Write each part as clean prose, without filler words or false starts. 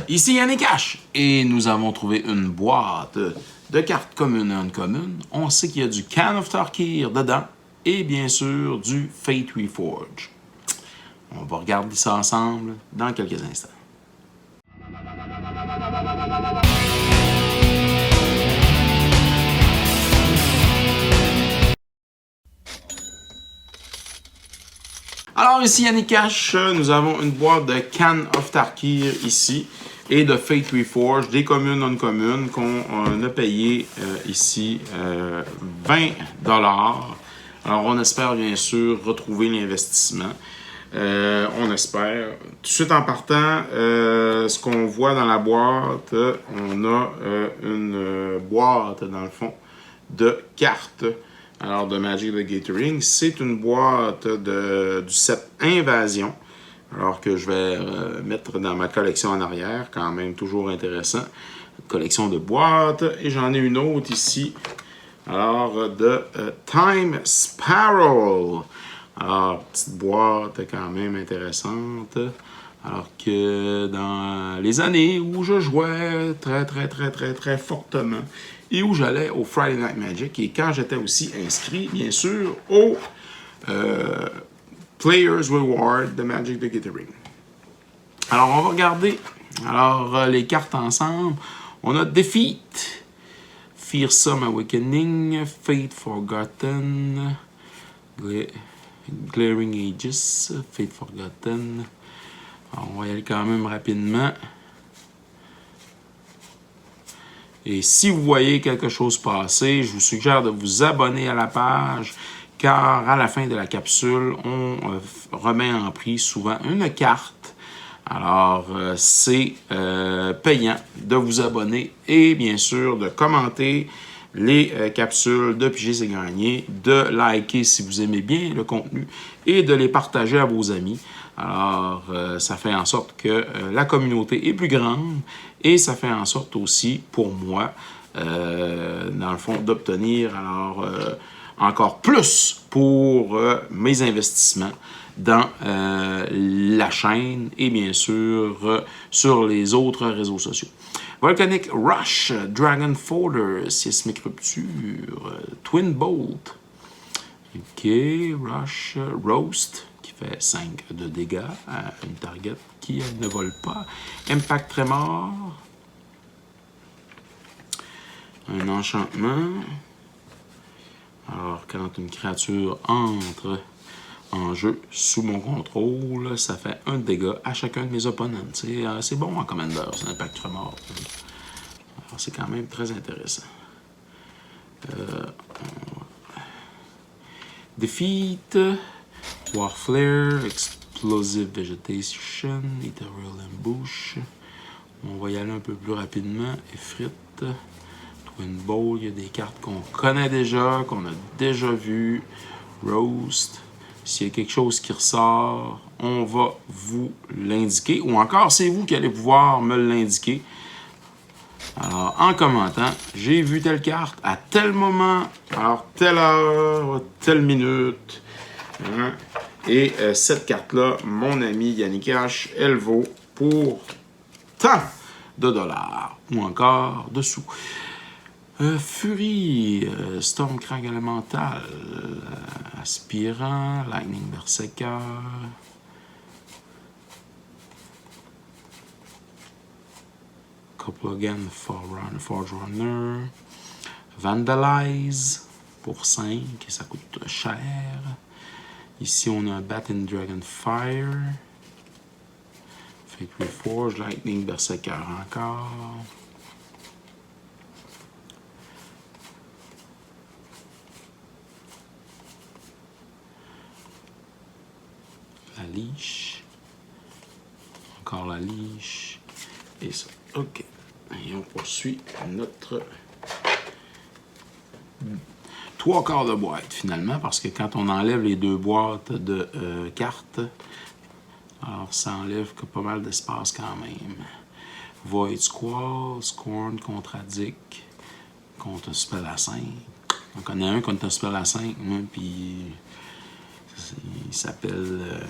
Ici Yannick H. Et nous avons trouvé une boîte de cartes communes et non-communes. On sait qu'il y a du Can of Tarkir dedans et bien sûr du Fate Reforged. On va regarder ça ensemble dans quelques instants. Alors ici Yannick H, nous avons une boîte de Can of Tarkir ici et de Fate Reforged, des communes non communes qu'on a payé ici 20 $. Alors on espère bien sûr retrouver l'investissement. On espère. Tout de suite en partant, ce qu'on voit dans la boîte, on a une boîte dans le fond de cartes. Alors, de Magic the Gathering, c'est une boîte du set Invasion. Alors que je vais mettre dans ma collection en arrière, quand même toujours intéressant. Une collection de boîtes. Et j'en ai une autre ici. Alors, de Time Spiral. Alors, petite boîte quand même intéressante. Alors que dans les années où je jouais très fortement et où j'allais au Friday Night Magic et quand j'étais aussi inscrit, bien sûr, au Players Reward de Magic the Gathering. Alors, on va regarder les cartes ensemble. On a Defeat, Fearsome Awakening, Fate Forgotten, Glaring Aegis, Fate Forgotten. Alors, on va y aller quand même rapidement. Et si vous voyez quelque chose passer, je vous suggère de vous abonner à la page, car à la fin de la capsule, on remet en prix souvent une carte. Alors, c'est payant de vous abonner et bien sûr de commenter les capsules, de piger c'est gagné, de liker si vous aimez bien le contenu et de les partager à vos amis. Alors, ça fait en sorte que la communauté est plus grande et ça fait en sorte aussi pour moi, dans le fond, d'obtenir encore plus pour mes investissements dans la chaîne et bien sûr sur les autres réseaux sociaux. Volcanic Rush, Dragon Folder, Seismic Rupture, Twin Bolt, OK, Rush, Roast, qui fait 5 de dégâts à une target qui ne vole pas, Impact Tremor, un enchantement. Alors, quand une créature entre en jeu sous mon contrôle, ça fait un dégât à chacun de mes opponents. C'est bon en Commander, c'est un Impact Tremor. Alors, c'est quand même très intéressant. Defeat, Warflare, Explosive Vegetation, Ethereal Ambush. On va y aller un peu plus rapidement. Effrite, Twin Bowl, il y a des cartes qu'on connaît déjà, qu'on a déjà vues. Roast. S'il y a quelque chose qui ressort, on va vous l'indiquer. Ou encore, c'est vous qui allez pouvoir me l'indiquer. Alors, en commentant, j'ai vu telle carte à tel moment, alors telle heure, telle minute. Hein? Et cette carte-là, mon ami Yannick H, elle vaut pour tant de dollars. Ou encore de sous. Fury, Stormcrag Elemental, Aspirant, Lightning Berserker, Couple Forge Runner, Vandalize pour 5 et ça coûte cher. Ici on a Batten Dragonfire, Fate Reforged, Lightning Berserker encore. La leash, encore la leash, et ça. OK. Et on poursuit notre 3 quarts de boîte finalement, parce que quand on enlève les 2 boîtes de cartes, alors ça enlève que pas mal d'espace quand même. Void Squall, Scorn contre Addict, contre Spell à 5. On connaît un contre Spell à 5, puis il s'appelle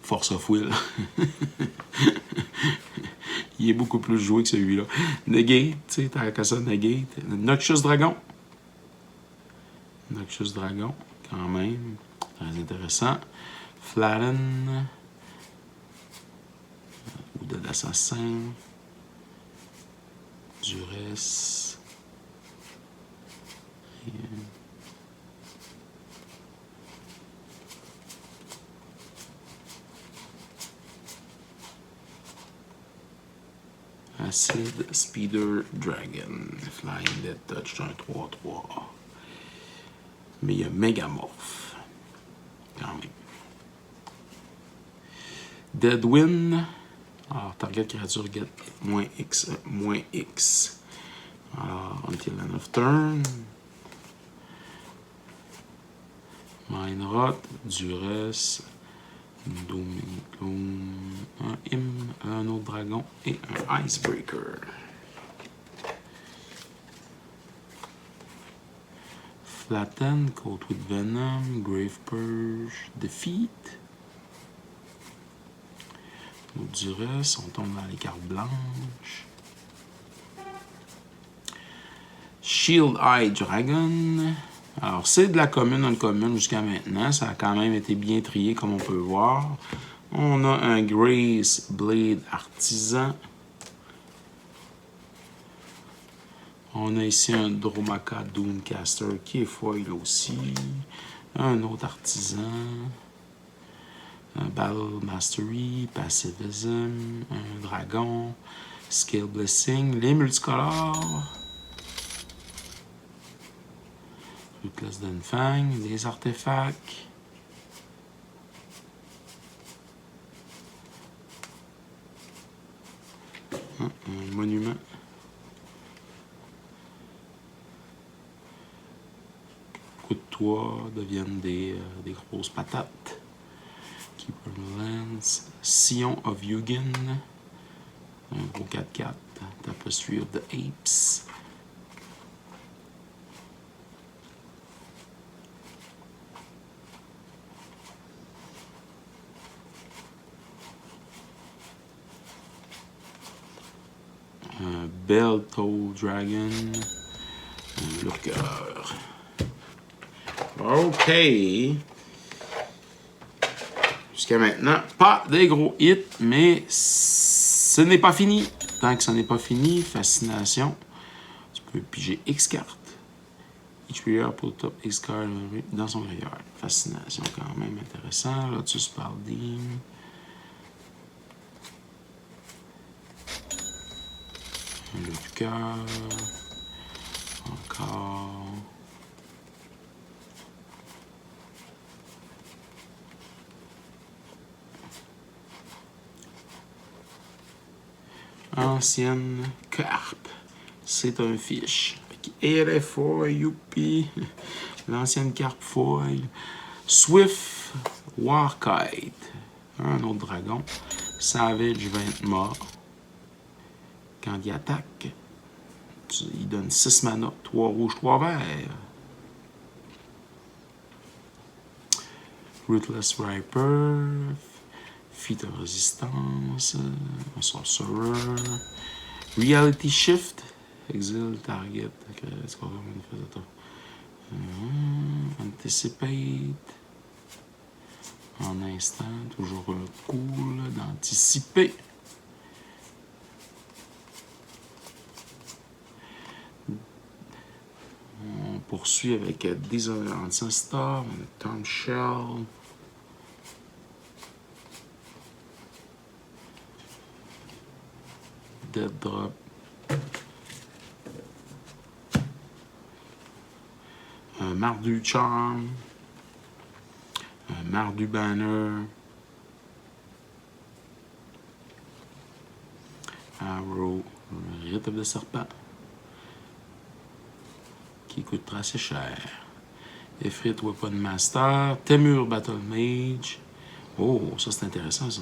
Force of Will. Il est beaucoup plus joué que celui-là. Negate, tu sais, t'as qu'à ça, Negate. Noxious Dragon. Noxious Dragon, quand même. Très intéressant. Flatten. Ou de l'Assassin. Duress. Acid Speeder Dragon. Flying Dead Touch, un 3-3. Mais il y a Megamorph. Quand même. Deadwind. Alors, target créature get -X, -X. Alors, until end of turn. Mind Rot, Duress, Doom, un Hymn, un autre dragon et un Icebreaker. Flatten, Coat with Venom, Grave Purge, Defeat. Duress, on tombe dans les cartes blanches. Shield Eye Dragon. Alors, c'est de la commune uncommon jusqu'à maintenant. Ça a quand même été bien trié, comme on peut voir. On a un Grace Blade Artisan. On a ici un Dromaka Doomcaster qui est foil aussi. Un autre Artisan. Un Battle Mastery, Passivism, un Dragon, Scale Blessing, les multicolores. Ruthless Dunfang, des artefacts. Un monument. Coup de toit deviennent des grosses patates. Keeper Lens, Scion of Yugen, un gros 4-4, Tapestry of the Apes. Un Bell Toll Dragon, un Lurker. OK. Jusqu'à maintenant, pas des gros hits, mais ce n'est pas fini. Tant que ce n'est pas fini, Fascination. Tu peux piger X cartes. Each player put top X card dans son graveyard. Fascination, quand même intéressant. Lotus Paldine. Le cœur. Encore. Ancienne carpe. C'est un fiche. Et elle est foil, youpi. L'ancienne carpe foil. Swift Warkite. Un autre dragon. Savage 20 morts. Quand il attaque, il donne 6 mana. 3 rouges, 3 verts. Ruthless Riper. Feat of Resistance. Un Sorcerer. Reality Shift. Exile Target. Anticipate. En instant. Toujours cool d'anticiper. On poursuit avec Dishonored Ancestor, Tom Shell. Dead Drop. Un Mardu Charm. Un Mardu Banner. Arrow. Rite de Serpent. Qui coûtera assez cher. Efrit Weapon Master. Temur Battle Mage. Oh, ça c'est intéressant ça.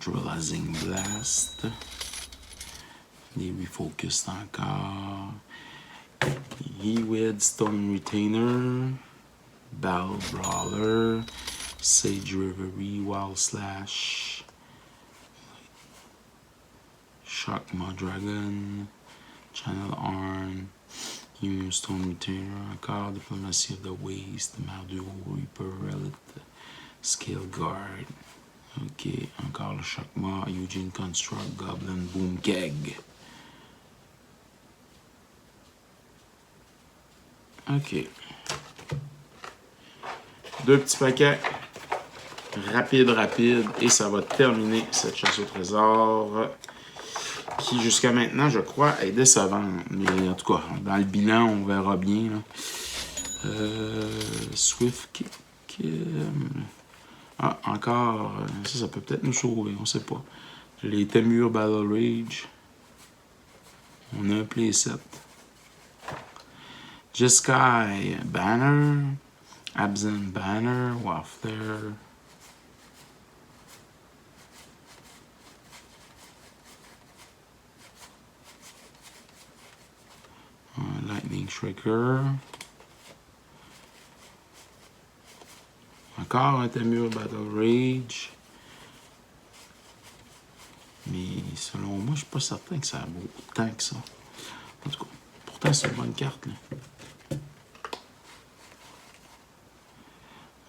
Neutralizing Blast. Des Refocus encore. Hewid Stone Retainer. Battle Brawler. Sage Reverie, Wild Slash. Shockmaw Dragon. Channel Arn. Human Stone Retainer. Encore Diplomacy of the Waste. Marduo Reaper Relic. Scale Guard. Ok, encore le Shockmaw. Eugene Construct. Goblin Boom Keg. Ok. 2 petits paquets. Rapide. Et ça va terminer cette chasse au trésor. Qui, jusqu'à maintenant, je crois, est décevante. Mais en tout cas, dans le bilan, on verra bien. Là. Swift Kick. Ah, encore. Ça peut peut-être nous sauver, on sait pas. Les Temur Battle Rage. On a un playset. Jeskai Banner. Absent Banner. Waffler. Lightning Shrieker. Encore un Temur Battle Rage. Mais selon moi, je suis pas certain que ça vaut autant que ça. En tout cas, pourtant c'est une bonne carte. Là.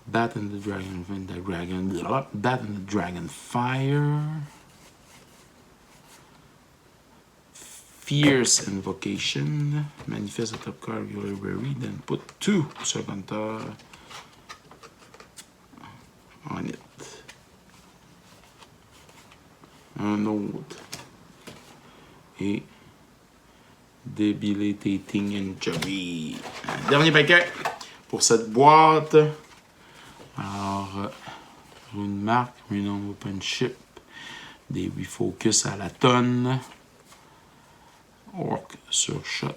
Bat and the Dragon. Bat and the Dragon Fire. Fierce Invocation. Manifest the top card of your library. Then put 2 Serpentor on it. Un autre. Et Debilitating Injury. Dernier paquet pour cette boîte. Alors, une marque, une open ship. Des refocus à la tonne. Orc Surshot.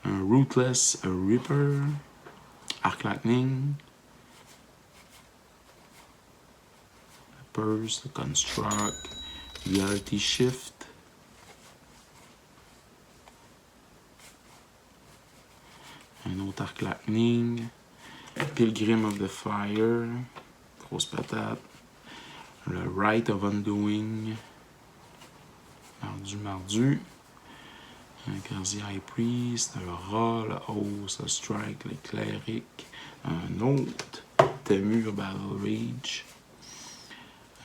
Un Rootless, un Ripper. Arc Lightning. Purse, Construct. Reality Shift. Un autre Arc Lightning. Pilgrim of the Fire. Grosse patate. Le Rite of Undoing. Mardu. Un Crazy High Priest, le Ra, le Hose, le Strike, le Cleric. Un autre Temur Battle Rage.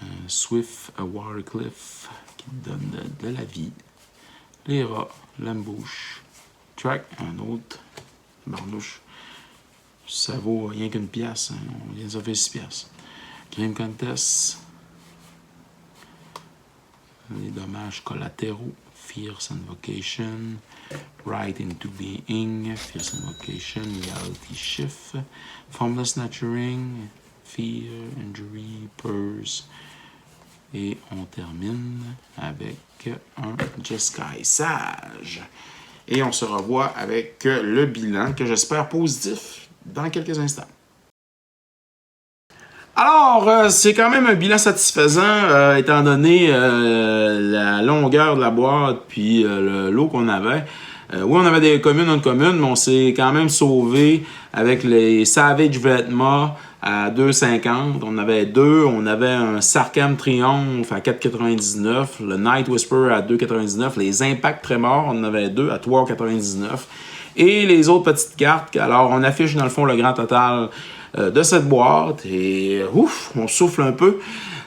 Un Swift, a Watercliff qui donne de la vie. Les rats, l'embouche. Track, un autre. Barnouche. Ça vaut rien qu'une pièce. Hein. On vient de ça fait 6 pièces. Grim Contest. Les dommages collatéraux. Fierce Invocation. Right into Being. Fierce Invocation. Reality Shift. Formless Nurturing. Fear. Injury. Purse. Et on termine avec un Jeskai Sage. Et on se revoit avec le bilan que j'espère positif dans quelques instants. Alors, c'est quand même un bilan satisfaisant, étant donné la longueur de la boîte puis le lot qu'on avait. Oui, on avait des communes, non communes, mais on s'est quand même sauvé avec les Savage Vetma à 2,50. On avait 2. On avait un Sarkam Triomphe à 4,99. Le Night Whisper à 2,99. Les Impacts Tremors, on en avait 2 à 3,99. Et les autres petites cartes. Alors, on affiche dans le fond le grand total de cette boîte. Et ouf, on souffle un peu.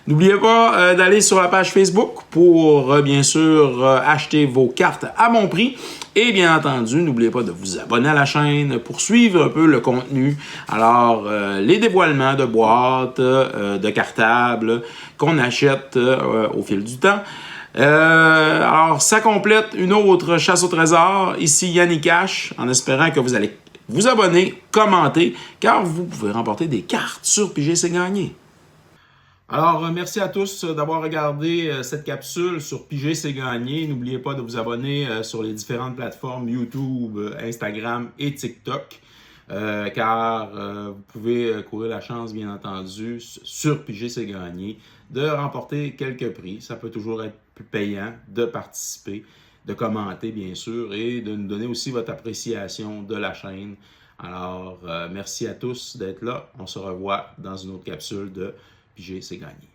N'oubliez pas d'aller sur la page Facebook pour, bien sûr, acheter vos cartes à bon prix. Et bien entendu, n'oubliez pas de vous abonner à la chaîne pour suivre un peu le contenu. Alors, les dévoilements de boîtes, de cartables qu'on achète au fil du temps. Alors, ça complète une autre chasse au trésor. Ici, Yannick H, en espérant que vous allez vous abonner, commenter, car vous pouvez remporter des cartes sur Piger C'est Gagné. Alors, merci à tous d'avoir regardé cette capsule sur Piger C'est Gagné. N'oubliez pas de vous abonner sur les différentes plateformes YouTube, Instagram et TikTok, car vous pouvez courir la chance, bien entendu, sur Piger C'est Gagné, de remporter quelques prix. Ça peut toujours être plus payant de participer, de commenter bien sûr et de nous donner aussi votre appréciation de la chaîne. Alors, merci à tous d'être là. On se revoit dans une autre capsule de Piger, c'est gagné.